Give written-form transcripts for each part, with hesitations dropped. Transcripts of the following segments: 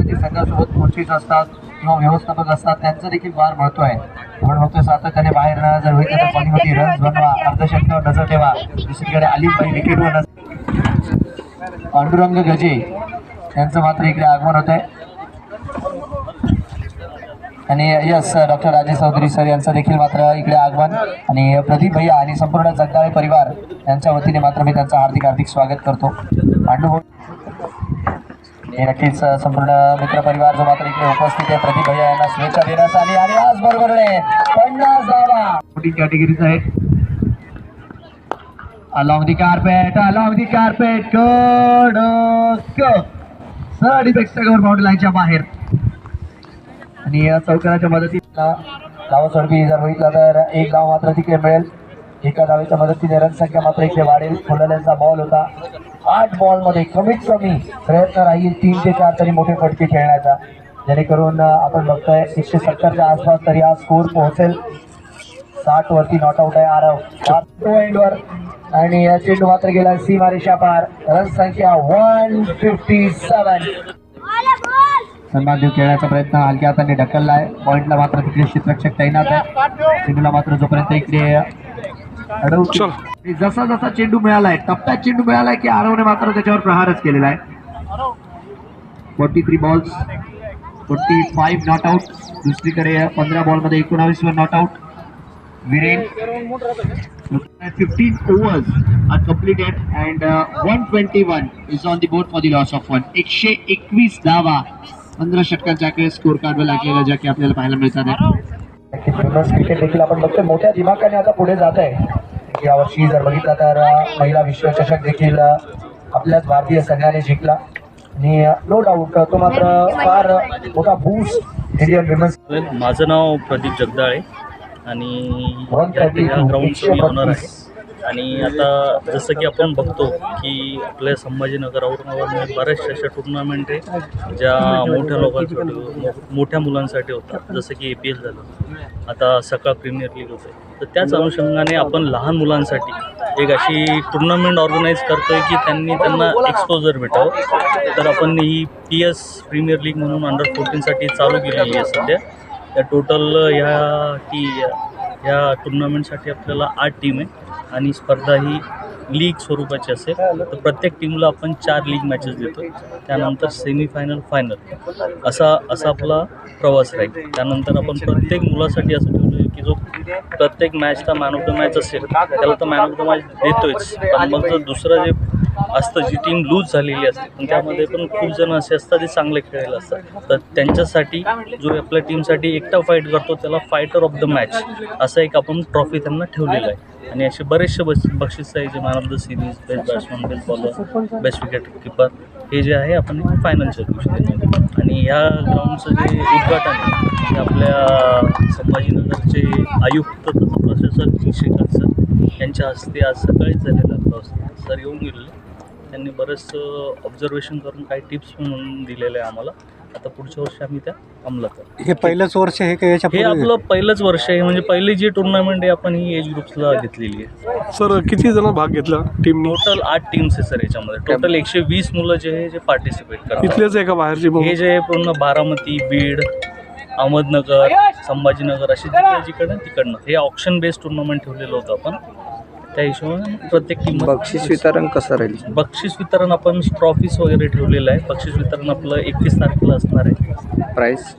प्रत्येक संघासोबत कोचेस असतात किंवा व्यवस्थापक असतात, त्यांचं देखील फार महत्त्व आहे. आपण बघतोय सातत्याने बाहेर जर होईल तर पाणीमध्ये रन्स बनवा, अर्धशतकावर नजर ठेवा. दुसरीकडे आलिमबाई विकेटवर पांडुरंग गजे यांचं मात्र इकडे आगमन होत आहे. आणि yes doctor Rajesh Chaudhary sir यांचं देखील मात्र इकडे आगमन, आणि प्रदीप भैया आणि संपूर्ण जगदाळे परिवार यांच्या वतीने मात्र मी त्यांचं हार्दिक स्वागत करतो. पांडू नक्कीच संपूर्ण मित्र परिवार जो मात्र इकडे उपस्थित आहे, प्रदीप भैया यांना शुभेच्छा देण्यासाठी. आणि आज बरोबर 50 धावा कॅटेगरीज आहे. along the carpet good sir डिफेक्टवर बाउंड्री लाईनच्या बाहेर. आणि या चौकाराच्या मदतीला धावास्वरूपी जर बघितला तर एक धाव मात्र तिकडे मिळेल. एका धावेच्या मदतीने रन संख्या मात्र इकडे वाढेल. फुललेचा बॉल होता. 8 बॉलमध्ये कमीत कमी प्रयत्न राहील 3 ते 4 तरी मोठे फटके खेळण्याचा, जेणेकरून आपण बघतोय 170च्या आसपास तरी हा स्कोर पोहोचेल. 60 वरती नॉट आउट आहे आरव एंडवर. आणि या चेंडू मात्र गेला सीमारेषा पार. रन संख्या 157. सन्मान देव खेळण्याचा प्रयत्न हलक्या हाताने ढकलला आहे. पॉइंटला मात्र तिकडे क्षेत्ररक्षक तैनात आहे. चेंडूला मात्र जोपर्यंत इकडे अडवतो, जसा जसा चेंडू मिळालाय, टप्प्यात चेंडू मिळालाय की आरवने मात्र त्याच्यावर प्रहारच केलेला आहे. 43 बॉल्स 45 नॉट आउट. दुसरीकडे 15 बॉलमध्ये 19 were not out. Viren 15 overs are completed and 121 is on the board for the loss of 1. 121 धावा 15 षटकांच्या आकडे स्कोर कार्डवर लागलेल्या ज्या की आपल्याला पाहायला मिळतात. क्रिकेट देखील आपण बघतोय मोठ्या दिमाखाने आता पुढे जात आहे. यावर्षी जर बघितला तर महिला विश्वचषक देखील आपल्याच भारतीय संघाने जिंकला, आणि नो डाऊट तो मात्र फार मोठा बूस्ट इंडियन विमेन्स. माझं नाव प्रदीप जगदाळे आणि या ग्राउंडचं मी ऑनर आहे. आणि आता जसं की आपण बघतो की आपल्या संभाजीनगर औरंगाबादमध्ये बऱ्याचशा अशा टुर्नामेंट आहे ज्या मोठ्या लोकांसाठी मोठ्या मुलांसाठी होतात, जसं की APL झालं, आता सकाळ प्रीमियर लीग होते. तर त्याच अनुषंगाने आपण लहान मुलांसाठी एक अशी टुर्नामेंट ऑर्गनाईज करतो आहे की त्यांना एक्सपोजर भेटावं. तर आपण ही PS प्रीमियर लीग म्हणून अंडर 14साठी चालू केलेली आहे सध्या. या टोटल ह्या टुर्नामेंटसाठी आपल्याला 8 टीम आहे आणि स्पर्धा ही लीग स्वरूपाची असेल. तर प्रत्येक टीमला आपण 4 लीग मॅचेस देतो. त्यानंतर सेमीफायनल, फायनल असा आपला प्रवास राहील. त्यानंतर आपण प्रत्येक मुलासाठी असं ठेवलं आहे की जो प्रत्येक मॅचचा मॅन ऑफ द मॅच असेल त्याला तर मॅन ऑफ द मॅच देतोच, पण मग जर दुसरं जे असतं जी टीम लूज झालेली असते पण त्यामध्ये पण खूप जण असे असतात जे चांगले खेळायला असतात, तर त्यांच्यासाठी जो आपल्या टीमसाठी एकटा फाईट करतो त्याला फायटर ऑफ द मॅच असं एक आपण ट्रॉफी त्यांना ठेवलेलं आहे. आणि असे बरेचसे बक्षीस आहे जे man of the series, best batsman, best bowler, best wicket keeper हे जे आहे आपण फायनलच्या दिवशी देतो. आणि ह्या ग्राउंडचं जे उद्घाटन आहे ते आपल्या संभाजीनगरचे आयुक्त तथा प्रशासक श्रीकांत सर यांच्या हस्ते आज सकाळीच झालेलं आहे. सर येऊन गेलेले, त्यांनी बरंचसं ऑब्झर्वेशन करून काही टिप्स म्हणून दिलेले आहे आम्हाला. आता पुढच्या वर्षी आम्ही त्या अंमलात करू. हे पहिलंच वर्ष आहे का याच्या? हे आपलं पहिलंच वर्ष आहे, म्हणजे पहिली जी टुर्नामेंट आहे आपण ही एज ग्रुप्सला घेतलेली आहे. सर किती जण भाग घेतला टीम? टोटल 8 टीम्स आहे सर याच्यामध्ये. टोटल 120 मुलं जे आहे जे पार्टिसिपेट करतात. इथलेच आहे का बाहेरची? हे जे पूर्ण बारामती, बीड, अहमदनगर, संभाजीनगर असे जिकडनं तिकडनं हे ऑप्शन बेस्ड टुर्नामेंट ठेवलेलं होतं आपण. त्या हिशोबाने प्रत्येक टीम. बक्षीस वितरण कसं राहील? बक्षीस वितरण आपण ट्रॉफीज वगैरे ठेवलेलं आहे. बक्षीस वितरण आपलं 31 तारखेला असणार आहे. प्राईस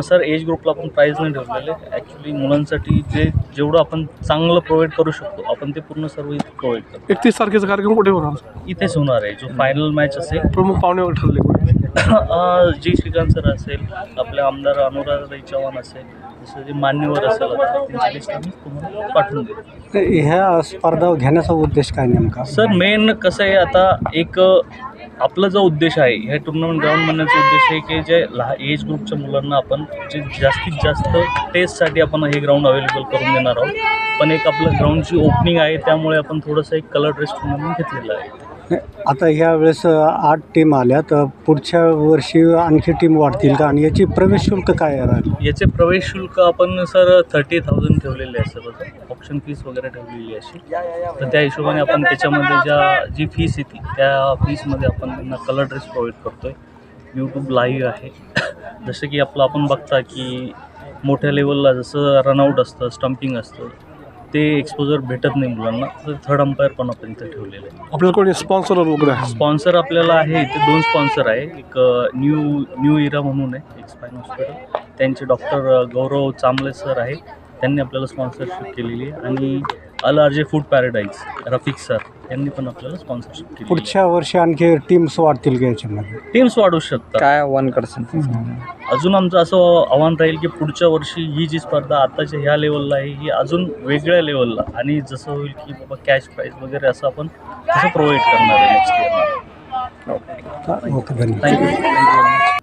सर एज ग्रुपला आपण प्राईज नाही ठेवलेले. ॲक्च्युली मुलांसाठी जेवढं आपण चांगलं प्रोव्हाइड करू शकतो आपण ते पूर्ण सर्व इथे प्रोव्हाइड करतो. 31 तारखेचा कार्यक्रम कुठे होणार? इथेच होणार आहे. जो फायनल मॅच असेल प्रमुख पाहुणे वगैरे ठरले जी श्रीकांत सर असेल, आपले आमदार अनुराधाताई चव्हाण असेल, जसं जे मान्यवर असेल त्यांची लिस्ट आम्ही तुम्हाला पाठवून देऊ. ह्या स्पर्धा घेण्याचा उद्देश काय नेमका? सर मेन कसं आहे, आता एक आपला जो उद्देश आहे ह्या टुर्नामेंट ग्राउंड बनण्याचा उद्देश आहे की जे एज ग्रुपच्या मुलांना आपण जे जास्तीत जास्त टेस्टसाठी आपण हे ग्राउंड अवेलेबल करून देणार आहोत. पण एक आपलं ग्राउंडची ओपनिंग आहे त्यामुळे आपण थोडंसं एक कलर ड्रेस टुर्नामेंट घेतलेलं आहे. आता ह्या वेळेस 8 टीम आल्या, तर पुढच्या वर्षी आणखी टीम वाढतील का? आणि याची प्रवेश शुल्क काय राहील? याचे प्रवेश शुल्क आपण सर 30,000 ठेवलेले आहे सर. ऑप्शन फीस वगैरे ठेवलेली अशी. तर त्या हिशोबाने आपण त्याच्यामध्ये जी फीस येते त्या फीसमध्ये आपण त्यांना कलर ड्रेस प्रोव्हाइड करतो आहे. यूट्यूब लाईव्ह आहे. जसं की आपण बघता की मोठ्या लेवलला जसं रनआउट असतं, स्टंपिंग असतं, ते एक्सपोजर भेटत नाही मुलांना. तर थर्ड अंपायर पण आपण इथं ठेवलेलं आहे. आपल्याला कोणी स्पॉन्सर वगैरे आहे? स्पॉन्सर आपल्याला आहे इथे 2 स्पॉन्सर आहे. एक न्यू इरा म्हणून आहे, एक स्पाइन हॉस्पिटल. त्यांचे डॉक्टर गौरव चांबले सर आहे. त्यांनी आपल्याला स्पॉन्सरशिप केलेली आहे. आणि अल RJ food paradise Rafiq sir यांनी पण आपल्याला स्पॉन्सरशिप केली. पुढच्या वर्षी आणखी टीम्स वाढतील का याच्यामध्ये? टीम्स वाढू शकतात. काय आव्हान करशील? अजून आमचं असं आव्हान राहील की पुढच्या वर्षी ही जी स्पर्धा आताच्या ह्या लेवलला आहे ही अजून वेगळ्या लेवलला, आणि जसं होईल की बाबा कॅश प्राईज वगैरे असं आपण तसं प्रोव्हाइड करणार आहे नेक्स्ट इयरला. ओके, धन्यवाद. थँक्यू.